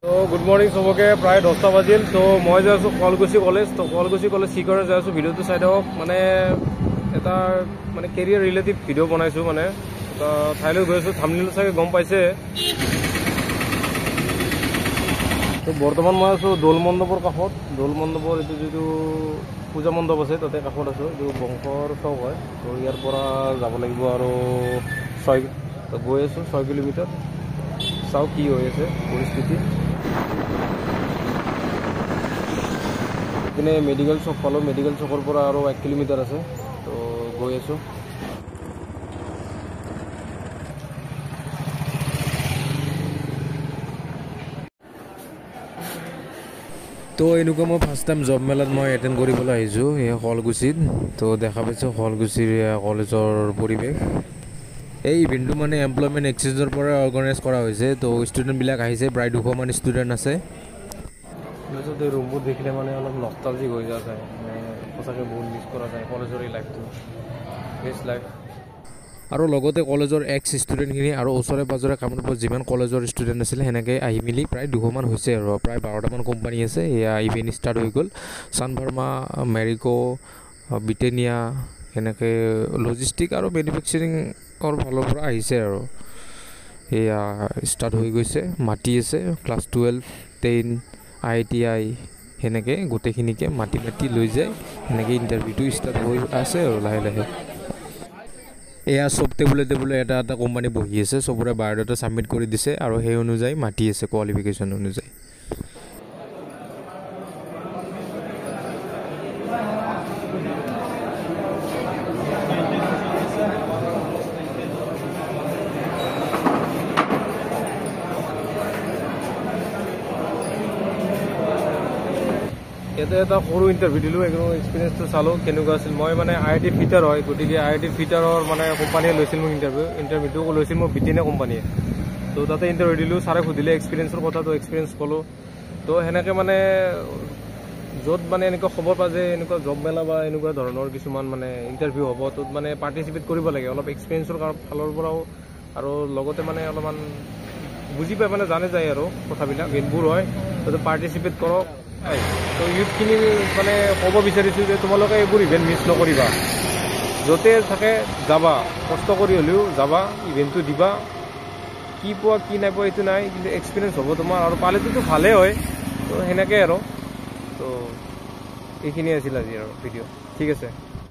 তো good morning সবকে প্ৰায় 10টা বাজিল। তো মই যাই আছোঁ শুৱালকুছি কলেজ। তো শুৱালকুছি কলেজ চিকৰে যাই আছোঁ। ভিডিঅ'টো চাই থাকক। মানে এটা মানে কেৰিয়াৰ ৰিলেটিভ ভিডিঅ' বনাইছোঁ। মানে এটা ঠাইলৈ গৈ আছোঁ, থাম্বনেইলত চাগে গম পাইছে। তো বৰ্তমান মই আছোঁ দৌল মণ্ডপৰ কাষত। দৌল মণ্ডপৰ এইটো যিটো পূজা মণ্ডপ আছে তাতে কাষত আছোঁ। এইটো বংশৰ চক হয়। তো ইয়াৰ পৰা যাব লাগিব আৰু গৈ আছোঁ 6 কিলোমিটাৰ। চাওঁ কি হৈ আছে পৰিস্থিতি। ইপিনে মেডিকেল চক পালোঁ। মেডিকেল চকৰ পৰা আৰু 1 কিলোমিটাৰ আছে। তো গৈ আছোঁ। তো এনেকুৱা মই ফাৰ্ষ্ট টাইম জব মেলাত মই এটেণ্ড কৰিবলৈ আহিছোঁ এই শুৱালকুছিত। তো দেখা পাইছোঁ শুৱালকুছিৰ কলেজৰ পৰিৱেশ। এই ইভেণ্টটো মানে এমপ্লয়মেণ্ট এক্সচেঞ্জৰ পৰা অৰ্গেনাইজ কৰা হৈছে। তো ষ্টুডেণ্টবিলাক আহিছে, প্ৰায় 200 মান ষ্টুডেণ্ট আছে। তাৰপিছত এই ৰুমবোৰ দেখিলে মানে অলপ নষ্টালজিক হৈ যোৱা যায়। মানে সঁচাকৈ বহুত মিছ কৰা যায় কলেজৰ এই লাইফটো, বেষ্ট লাইফ। আৰু লগতে কলেজৰ এক্স ষ্টুডেণ্টখিনি আৰু ওচৰে পাঁজৰে কামৰূপত যিমান কলেজৰ ষ্টুডেণ্ট আছিলে সেনেকৈ আহি মেলি প্ৰায় 200 মান হৈছে আৰু প্ৰায় 12টামান কোম্পানী আছে। এয়া ইভেণ্ট ষ্টাৰ্ট হৈ গ'ল। ছানফাৰ্মা, মেৰিকো, ব্ৰিটেনিয়া, সেনেকৈ লজিষ্টিক আৰু মেনুফেকচাৰিঙৰ ফালৰ পৰা আহিছে আৰু এয়া ষ্টাৰ্ট হৈ গৈছে। মাতি আছে ক্লাছ 12, 10, ITI সেনেকৈ গোটেইখিনিকে মাতি লৈ যায়। সেনেকৈ ইণ্টাৰভিউটো ষ্টাৰ্ট হৈ আছে আৰু লাহে লাহে। এয়া চব টেবুলে এটা এটা কোম্পানী বহি আছে। চবৰে বায়'ডাটা ছাবমিট কৰি দিছে আৰু সেই অনুযায়ী মাতি আছে কোৱালিফিকেশ্যন অনুযায়ী। ইয়াতে এটা সৰু ইণ্টাৰভিউ দিলোঁ। একদম এক্সপিৰিয়েঞ্চটো চালোঁ কেনেকুৱা আছিল। মই মানে IIT ফিটাৰ হয়, গতিকে IIT ফিটাৰৰ মানে কোম্পানীয়ে লৈছিল মোক ইণ্টাৰভিউটো লৈছিল মোৰ ব্ৰিটেনিয়া কোম্পানীয়ে। তো তাতে ইণ্টাৰভিউ দিলোঁ। ছাৰে সুধিলে এক্সপিৰিয়েঞ্চৰ কথাটো, এক্সপিৰিয়েঞ্চ ক'লোঁ। তো সেনেকৈ মানে য'ত মানে এনেকুৱা খবৰ পায় যে এনেকুৱা জব মেলা বা এনেকুৱা ধৰণৰ কিছুমান মানে ইণ্টাৰভিউ হ'ব, ত'ত মানে পাৰ্টিচিপেট কৰিব লাগে অলপ এক্সপিৰিয়েঞ্চৰ ফালৰ পৰাও। আৰু লগতে মানে অলপমান বুজি পায়, মানে জানে যায় আৰু কথাবিলাক মেইনবোৰ হয়। তাতে পাৰ্টিচিপেট কৰক। তো ইউথখিনি মানে ক'ব বিচাৰিছোঁ যে তোমালোকে এইবোৰ ইভেণ্ট মিছ নকৰিবা। য'তে থাকে যাবা, কষ্ট কৰি হ'লেও যাবা, ইভেণ্টটো দিবা। কি পোৱা কি নাই পোৱা এইটো নাই, কিন্তু এক্সপিৰিয়েঞ্চ হ'ব তোমাৰ, আৰু পালেটোতো ভালেই হয়। তো সেনেকৈ আৰু তো এইখিনিয়ে আছিল আজি আৰু ভিডিঅ'। ঠিক আছে।